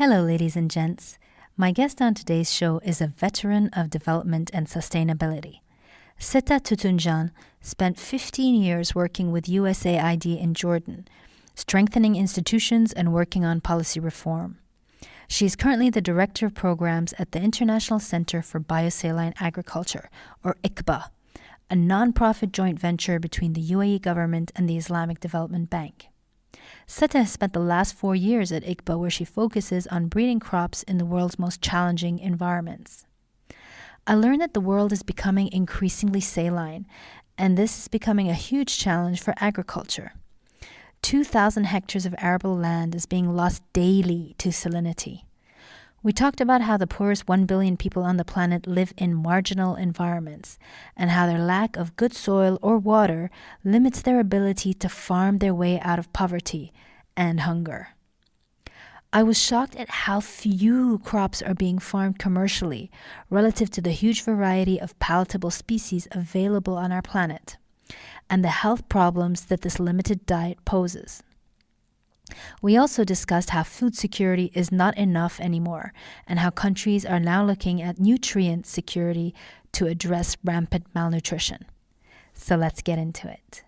Hello, ladies and gents. My guest on today's show is a veteran of development and sustainability. Seta Tutundjian spent 15 years working with USAID in Jordan, strengthening institutions and working on policy reform. She is currently the Director of Programs at the International Center for Biosaline Agriculture, or ICBA, a non-profit joint venture between the UAE government and the Islamic Development Bank. Seta has spent the last 4 years at ICBA, where she focuses on breeding crops in the world's most challenging environments. I learned that the world is becoming increasingly saline, and this is becoming a huge challenge for agriculture. 2,000 hectares of arable land is being lost daily to salinity. We talked about how the poorest 1 billion people on the planet live in marginal environments, and how their lack of good soil or water limits their ability to farm their way out of poverty and hunger. I was shocked at how few crops are being farmed commercially relative to the huge variety of palatable species available on our planet, and the health problems that this limited diet poses. We also discussed how food security is not enough anymore, and how countries are now looking at nutrient security to address rampant malnutrition. So let's get into it.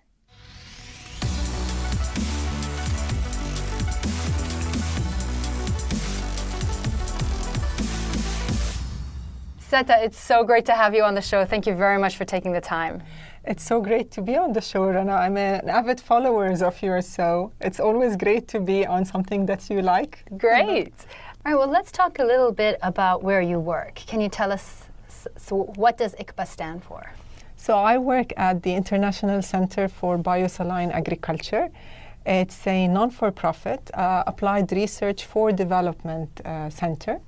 Seta, it's so great to have you on the show. Thank you very much for taking the time. It's so great to be on the show, Rana. I'm an avid follower of yours, so it's always great to be on something that you like. Great. All right, well, let's talk a little bit about where you work. Can you tell us, so what does ICBA stand for? So I work at the International Center for Biosaline Agriculture. It's a non-for-profit applied research for development center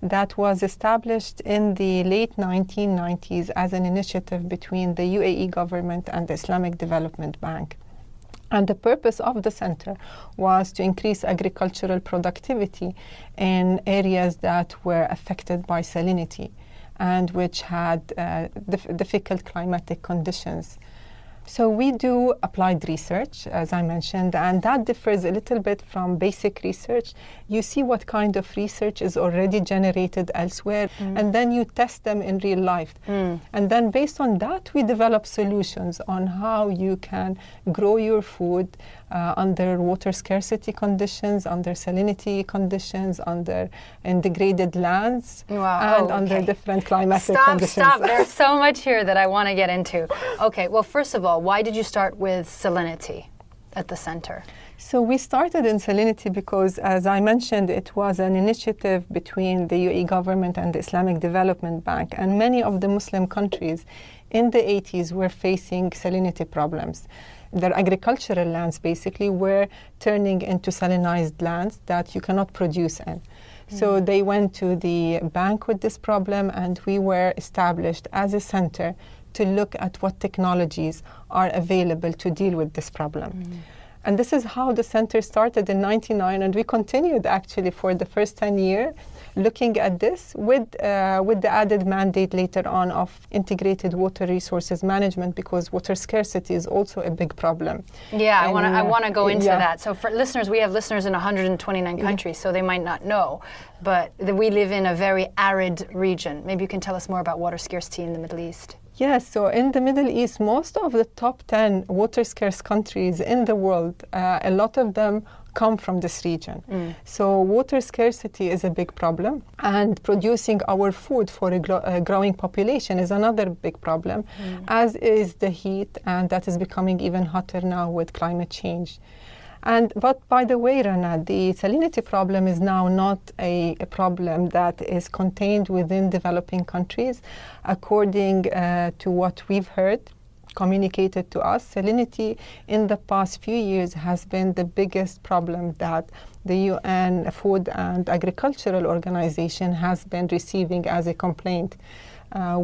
that was established in the late 1990s as an initiative between the UAE government and the Islamic Development Bank. And the purpose of the center was to increase agricultural productivity in areas that were affected by salinity and which had difficult climatic conditions. So we do applied research, as I mentioned, and that differs a little bit from basic research. You see what kind of research is already generated elsewhere, and then you test them in real life. And then based on that, we develop solutions on how you can grow your food under water scarcity conditions, under salinity conditions, in degraded lands, and under different climatic conditions. Stop. There's so much here that I want to get into. Okay, well, first of all, why did you start with salinity at the center? So we started in salinity because, as I mentioned, it was an initiative between the UAE government and the Islamic Development Bank, and many of the Muslim countries in the 80s were facing salinity problems. Their agricultural lands basically were turning into salinized lands that you cannot produce in. So they went to the bank with this problem, and we were established as a center to look at what technologies are available to deal with this problem. And this is how the center started in '99, and we continued actually for the first 10 years looking at this with the added mandate later on of integrated water resources management, because water scarcity is also a big problem. Yeah, I want to go into that. So for listeners, we have listeners in 129 countries, so they might not know, but we live in a very arid region. Maybe you can tell us more about water scarcity in the Middle East. Yes, so in the Middle East, most of the top 10 water scarce countries in the world, a lot of them come from this region. So water scarcity is a big problem, and producing our food for a growing population is another big problem, as is the heat, and that is becoming even hotter now with climate change. But by the way, Rana, the salinity problem is now not a problem that is contained within developing countries. According to what we've heard, communicated to us, salinity in the past few years has been the biggest problem that the UN Food and Agricultural Organization has been receiving as a complaint.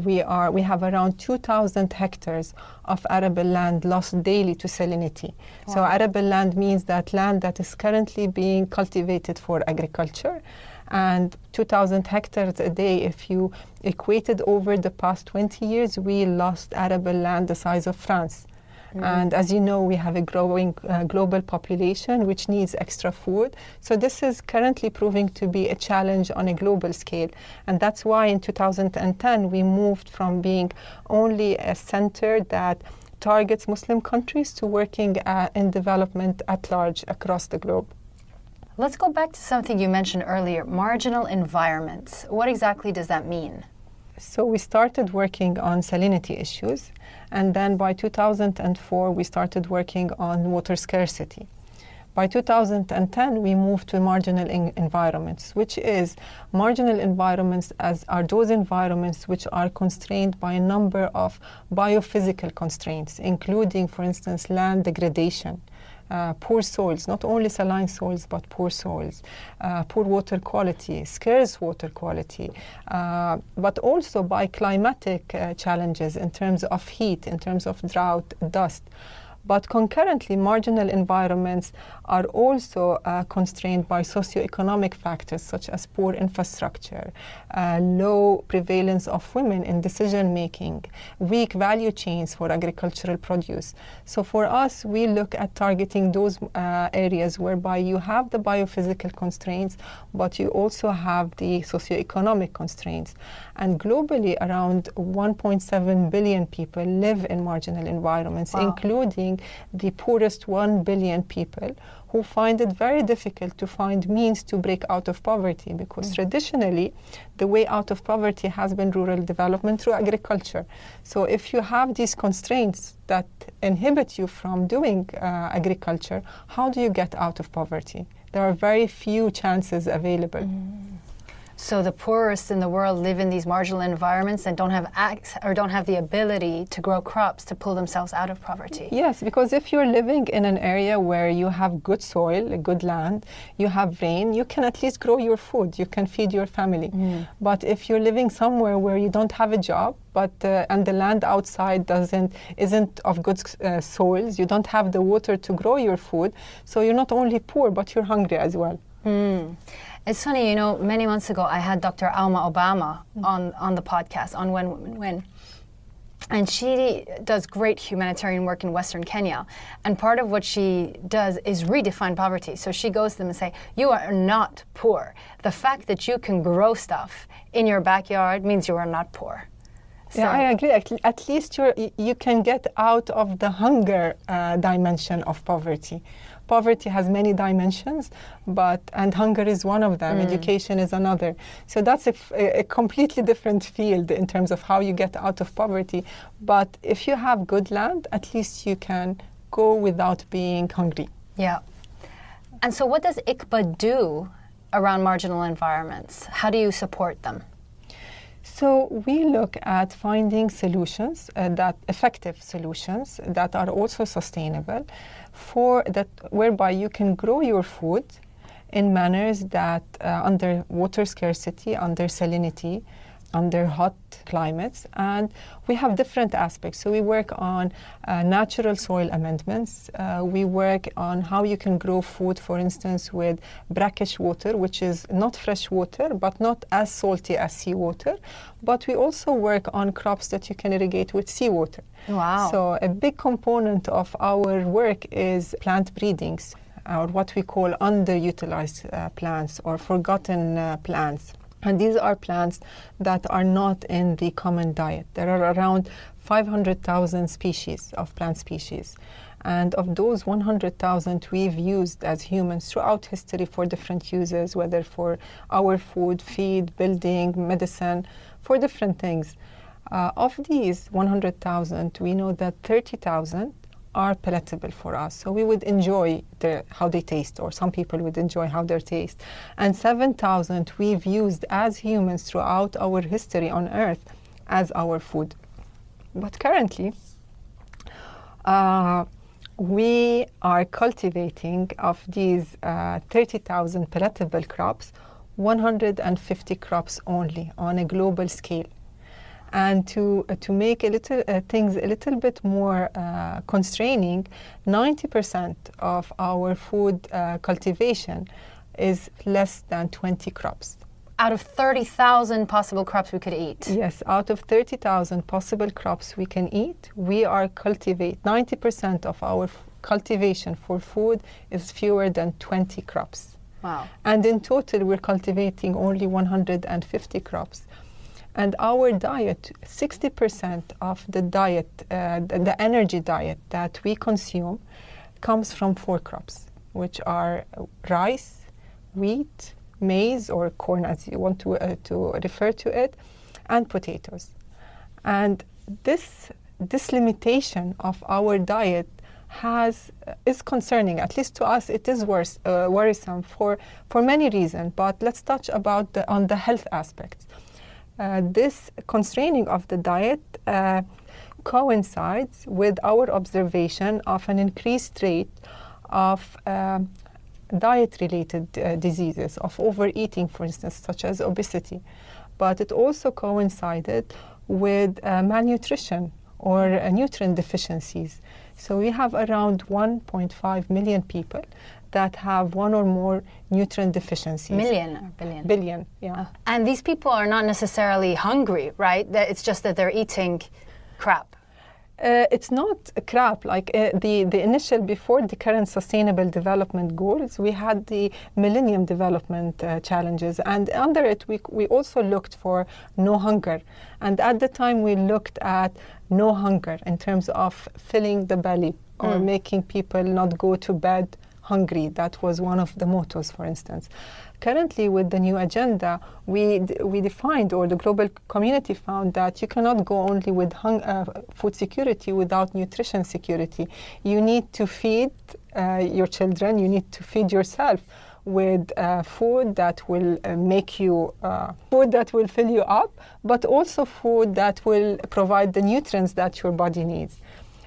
We have around 2,000 hectares of arable land lost daily to salinity. Wow. So arable land means that land that is currently being cultivated for agriculture, and 2,000 hectares a day, if you equated over the past 20 years, we lost arable land the size of France. And as you know, we have a growing global population which needs extra food. So this is currently proving to be a challenge on a global scale. And that's why in 2010 we moved from being only a center that targets Muslim countries to working in development at large across the globe. Let's go back to something you mentioned earlier, marginal environments. What exactly does that mean? So we started working on salinity issues, and then by 2004 we started working on water scarcity. By 2010 we moved to marginal environments, which is marginal environments are those environments which are constrained by a number of biophysical constraints, including, for instance, land degradation, poor soils, not only saline soils, but poor soils, poor water quality, scarce water quality, but also by climatic challenges in terms of heat, in terms of drought, dust. But concurrently, marginal environments are also constrained by socioeconomic factors such as poor infrastructure, low prevalence of women in decision-making, weak value chains for agricultural produce. So for us, we look at targeting those areas whereby you have the biophysical constraints, but you also have the socioeconomic constraints. And globally, around 1.7 billion people live in marginal environments, including the poorest 1 billion people who find it very difficult to find means to break out of poverty, because traditionally the way out of poverty has been rural development through agriculture. So if you have these constraints that inhibit you from doing agriculture, how do you get out of poverty? There are very few chances available. So the poorest in the world live in these marginal environments and don't have the ability to grow crops to pull themselves out of poverty. Yes, because if you're living in an area where you have good soil, good land, you have rain, you can at least grow your food, you can feed your family. But if you're living somewhere where you don't have a job, and the land outside isn't of good soils, you don't have the water to grow your food, so you're not only poor, but you're hungry as well. It's funny, you know, many months ago I had Dr. Alma Obama on the podcast, on When Women Win. And she does great humanitarian work in Western Kenya. And part of what she does is redefine poverty. So she goes to them and say, you are not poor. The fact that you can grow stuff in your backyard means you are not poor. So yeah, I agree. At least you can get out of the hunger dimension of poverty. Poverty has many dimensions, and hunger is one of them. Education is another. So that's a completely different field in terms of how you get out of poverty. But if you have good land, at least you can go without being hungry. Yeah. And so what does ICBA do around marginal environments? How do you support them? So we look at finding solutions, effective solutions that are also sustainable, whereby you can grow your food in manners that under water scarcity, under salinity, under hot climates. And we have different aspects. So we work on natural soil amendments. We work on how you can grow food, for instance, with brackish water, which is not fresh water, but not as salty as seawater. But we also work on crops that you can irrigate with seawater. Wow. So a big component of our work is plant breedings, or what we call underutilized plants or forgotten plants. And these are plants that are not in the common diet. There are around 500,000 species of plant species. And of those 100,000 we've used as humans throughout history for different uses, whether for our food, feed, building, medicine, for different things. Of these 100,000, we know that 30,000 are palatable for us. So we would enjoy how they taste, or some people would enjoy how they taste. And 7,000 we've used as humans throughout our history on Earth as our food. But currently, we are cultivating of these 30,000 palatable crops, 150 crops only on a global scale. And to make things a little bit more constraining, 90% of our food cultivation is less than 20 crops. out of 30,000 possible crops we could eat. Yes, out of 30,000 possible crops we can eat, we are cultivate. 90% of our cultivation for food is fewer than 20 crops. Wow. And in total, we're cultivating only 150 crops. And our diet, 60% of the diet, the energy diet that we consume comes from 4 crops, which are rice, wheat, maize or corn as you want to refer to it, and potatoes. And this limitation of our diet is concerning. At least to us, it is worrisome for many reasons. But let's touch on the health aspects. This constraining of the diet coincides with our observation of an increased rate of diet-related diseases, of overeating, for instance, such as obesity. But it also coincided with malnutrition or nutrient deficiencies. So we have around 1.5 million people that have one or more nutrient deficiencies. Million or billion? Billion, yeah. And these people are not necessarily hungry, right? It's just that they're eating crap. It's not crap. Like the initial, before the current Sustainable Development Goals, we had the Millennium Development Challenges, and under it we also looked for no hunger. And at the time we looked at no hunger in terms of filling the belly or making people not go to bed hungry. That was one of the mottos, for instance. Currently, with the new agenda, we defined, or the global community found, that you cannot go only with food security without nutrition security. You need to feed your children, you need to feed yourself with food that will food that will fill you up, but also food that will provide the nutrients that your body needs.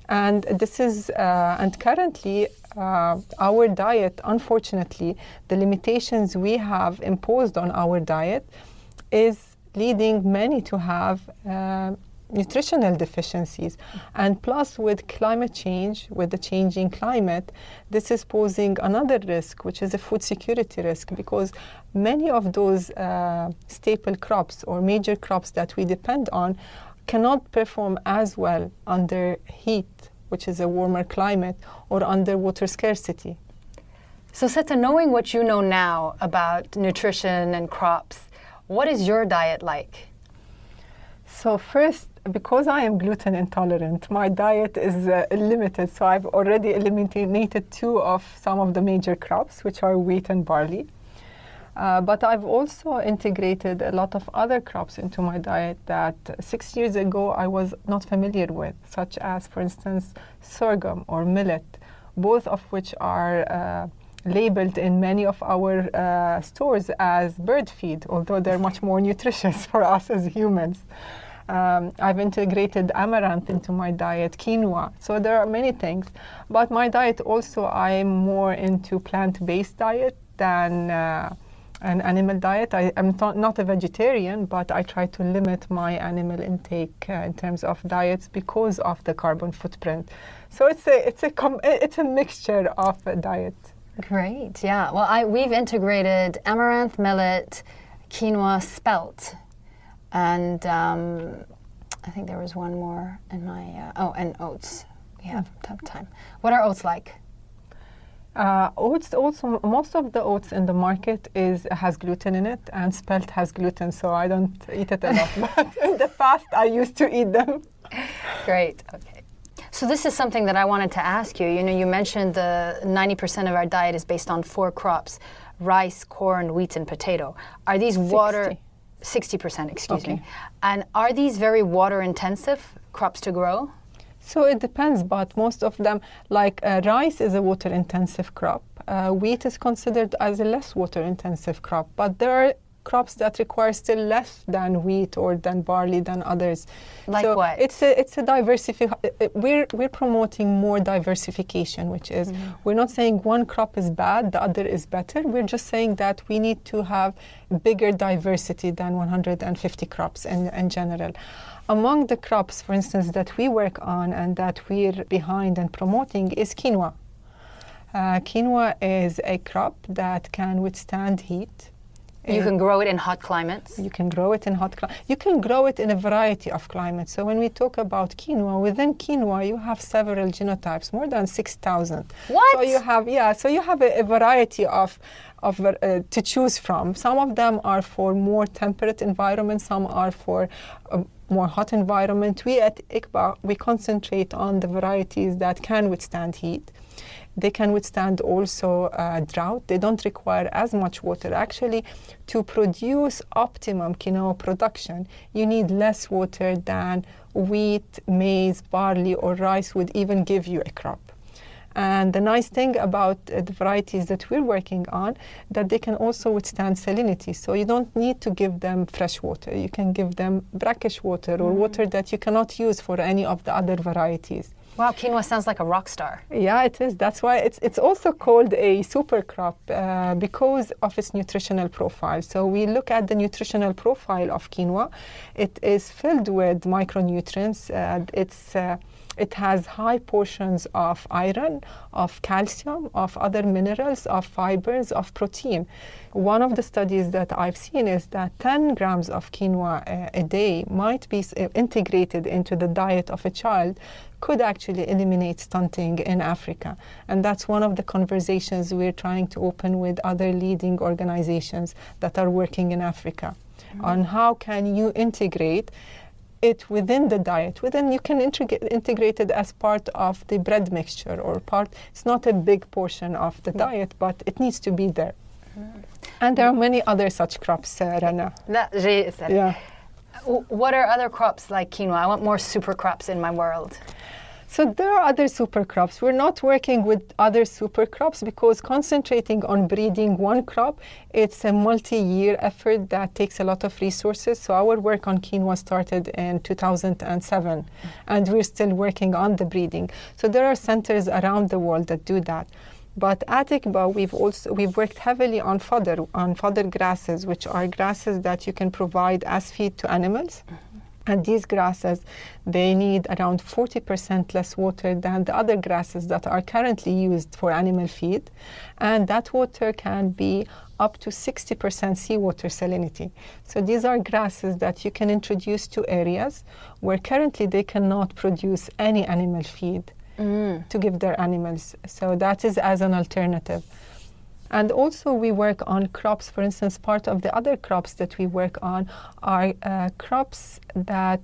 And this is, and currently, our diet, unfortunately, the limitations we have imposed on our diet is leading many to have nutritional deficiencies. And plus, with climate change, with the changing climate, this is posing another risk, which is a food security risk, because many of those staple crops or major crops that we depend on cannot perform as well under heat, which is a warmer climate, or under water scarcity. So Seta, knowing what you know now about nutrition and crops, what is your diet like? So first, because I am gluten intolerant, my diet is limited. So I've already eliminated 2 of some of the major crops, which are wheat and barley. But I've also integrated a lot of other crops into my diet that 6 years ago I was not familiar with, such as, for instance, sorghum or millet, both of which are labeled in many of our stores as bird feed, although they're much more nutritious for us as humans. I've integrated amaranth into my diet, quinoa. So there are many things. But my diet also, I'm more into plant-based diet than an animal diet. I'm not a vegetarian, but I try to limit my animal intake in terms of diets because of the carbon footprint. So it's a mixture of a diet. Great, yeah. Well, we've integrated amaranth, millet, quinoa, spelt, and I think there was one more in my, and oats. We have time. What are oats like? Oats also, most of the oats in the market has gluten in it, and spelt has gluten, so I don't eat it a lot. But in the past, I used to eat them. Great, okay. So this is something that I wanted to ask you. You know, you mentioned the 90% of our diet is based on 4 crops: rice, corn, wheat, and potato. Are these 60%, excuse me. And are these very water intensive crops to grow? So it depends, but most of them, like rice is a water intensive crop. Wheat is considered as a less water intensive crop, but there are crops that require still less than wheat or than barley than others. Like so what? It's a diversification. We're promoting more diversification, which is we're not saying one crop is bad, the other is better. We're just saying that we need to have bigger diversity than 150 crops in general. Among the crops, for instance, that we work on and that we're behind and promoting is quinoa. Quinoa is a crop that can withstand heat. You can grow it in hot climates? You can grow it in hot climates. You can grow it in a variety of climates. So when we talk about quinoa, within quinoa you have several genotypes, more than 6,000. What? So you have, a variety of to choose from. Some of them are for more temperate environments, some are for more hot environment. We at ICBA, we concentrate on the varieties that can withstand heat. They can withstand also drought. They don't require as much water. Actually, to produce optimum quinoa production, you need less water than wheat, maize, barley, or rice would even give you a crop. And the nice thing about the varieties that we're working on, that they can also withstand salinity. So you don't need to give them fresh water. You can give them brackish water or water that you cannot use for any of the other varieties. Wow, quinoa sounds like a rock star. Yeah, it is. That's why it's also called a super crop because of its nutritional profile. So we look at the nutritional profile of quinoa. It is filled with micronutrients. It has high portions of iron, of calcium, of other minerals, of fibers, of protein. One of the studies that I've seen is that 10 grams of quinoa a day might be integrated into the diet of a child, could actually eliminate stunting in Africa. And that's one of the conversations we're trying to open with other leading organizations that are working in Africa on how can you integrate it within the diet. You can integrate it as part of the bread mixture or part. It's not a big portion of the diet, but it needs to be there. And there are many other such crops, Rana. Yeah. What are other crops like quinoa? I want more super crops in my world. So there are other super crops. We're not working with other super crops because concentrating on breeding one crop, it's a multi-year effort that takes a lot of resources. So our work on quinoa started in 2007, and we're still working on the breeding. So there are centers around the world that do that. But at ICBA, we've worked heavily on fodder grasses, which are grasses that you can provide as feed to animals. And these grasses, they need around 40% less water than the other grasses that are currently used for animal feed. And that water can be up to 60% seawater salinity. So these are grasses that you can introduce to areas where currently they cannot produce any animal feed to give their animals. So that is as an alternative. And also we work on crops. For instance, part of the other crops that we work on are crops that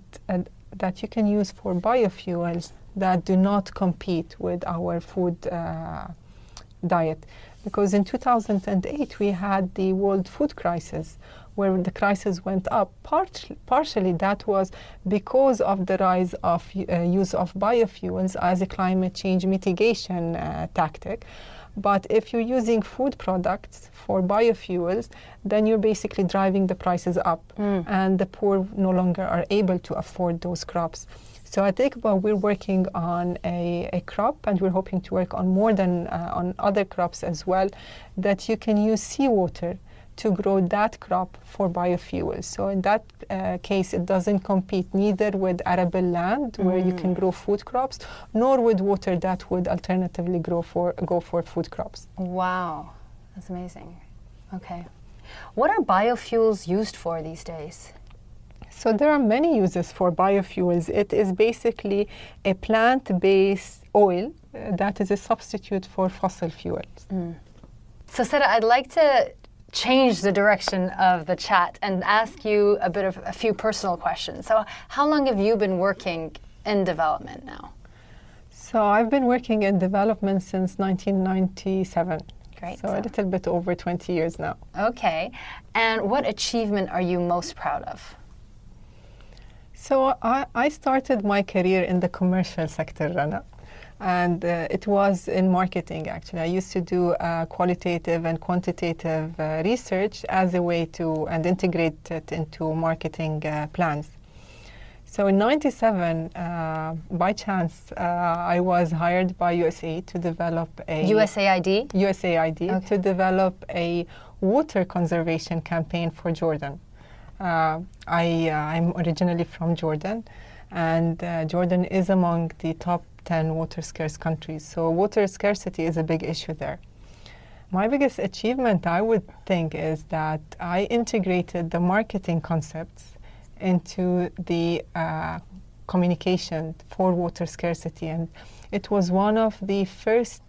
you can use for biofuels that do not compete with our food diet. Because in 2008 we had the world food crisis, where the crisis went up. Partially that was because of the rise of use of biofuels as a climate change mitigation tactic. But if you're using food products for biofuels, then you're basically driving the prices up, and the poor no longer are able to afford those crops. So at ICBA, we're working on a crop, and we're hoping to work on more than on other crops as well, that you can use seawater to grow that crop for biofuels. So in that case, it doesn't compete neither with arable land, where you can grow food crops, nor with water that would alternatively go for food crops. Wow, that's amazing. Okay. What are biofuels used for these days? So there are many uses for biofuels. It is basically a plant-based oil that is a substitute for fossil fuels. So Seta, I'd like to change the direction of the chat and ask you a few personal questions. So how long have you been working in development now? So I've been working in development since 1997. Great. So a little bit over 20 years now. Okay. And what achievement are you most proud of? So I started my career in the commercial sector, Rana. And it was in marketing, actually. I used to do qualitative and quantitative research as a way to integrate it into marketing plans. So in '97, by chance, I was hired by USAID to develop USAID? USAID, okay. To develop a water conservation campaign for Jordan. I'm originally from Jordan, and Jordan is among the top 10 water scarce countries. So water scarcity is a big issue there. My biggest achievement, I would think, is that I integrated the marketing concepts into the communication for water scarcity. And it was one of the first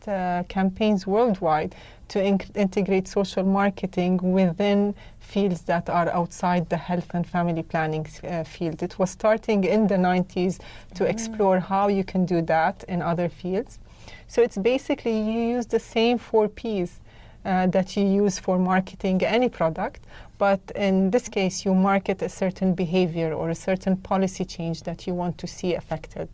campaigns worldwide to integrate social marketing within fields that are outside the health and family planning field. It was starting in the 90s to explore how you can do that in other fields. So it's basically you use the same 4 Ps that you use for marketing any product, but in this case you market a certain behavior or a certain policy change that you want to see affected.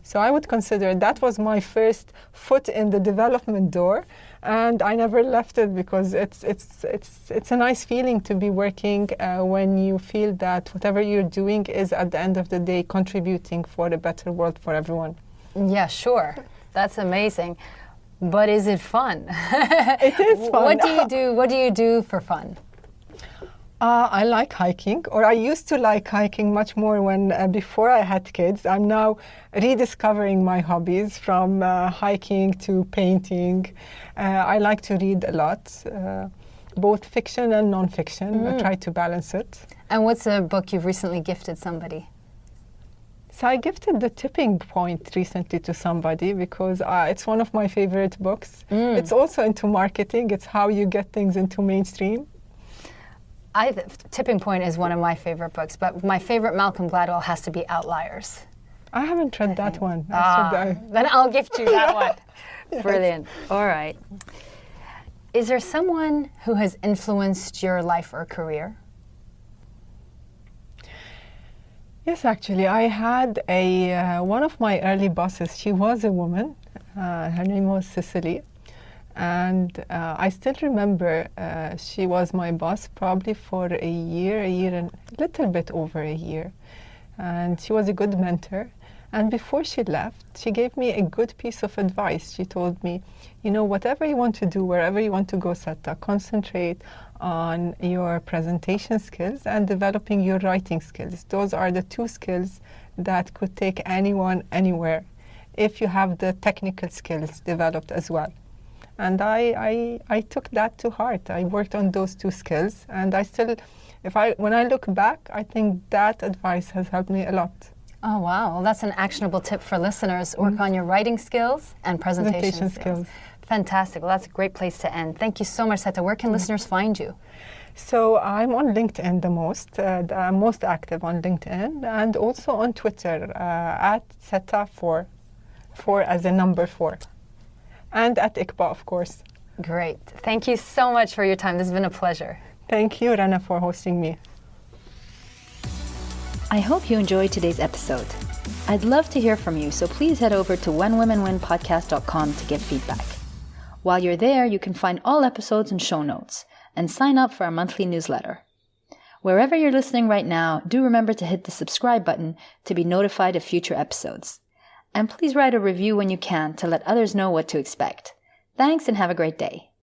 So I would consider that was my first foot in the development door, and I never left it because it's a nice feeling to be working when you feel that whatever you're doing is at the end of the day contributing for a better world for everyone. Yeah, sure. That's amazing. But is it fun? It is fun. What do you do for fun? I like hiking, or I used to like hiking much more when before I had kids. I'm now rediscovering my hobbies, from hiking to painting. I like to read a lot, both fiction and non-fiction. I try to balance it. And what's a book you've recently gifted somebody? So I gifted The Tipping Point recently to somebody because it's one of my favorite books. It's also into marketing. It's how you get things into mainstream. Tipping Point is one of my favorite books, but my favorite Malcolm Gladwell has to be Outliers. I haven't read that one. Then I'll gift you that one. Yes. Brilliant. All right. Is there someone who has influenced your life or career? Yes, actually. I had one of my early bosses. She was a woman. Her name was Cicely. And I still remember she was my boss probably for a year and a little bit over a year. And she was a good mentor. And before she left, she gave me a good piece of advice. She told me, you know, whatever you want to do, wherever you want to go, Seta, concentrate on your presentation skills and developing your writing skills. Those are the 2 skills that could take anyone anywhere if you have the technical skills developed as well. And I took that to heart. I worked on those 2 skills, and I still, when I look back, I think that advice has helped me a lot. Oh, wow. Well, that's an actionable tip for listeners. Work on your writing skills and presentation skills. Fantastic. Well, that's a great place to end. Thank you so much, Seta. Where can listeners find you? So I'm on LinkedIn the most. I'm most active on LinkedIn, and also on Twitter at Seta4 as a number 4. And at ICBA, of course. Great. Thank you so much for your time. This has been a pleasure. Thank you, Rana, for hosting me. I hope you enjoyed today's episode. I'd love to hear from you, so please head over to whenwomenwinpodcast.com to give feedback. While you're there, you can find all episodes and show notes, and sign up for our monthly newsletter. Wherever you're listening right now, do remember to hit the subscribe button to be notified of future episodes. And please write a review when you can to let others know what to expect. Thanks, and have a great day.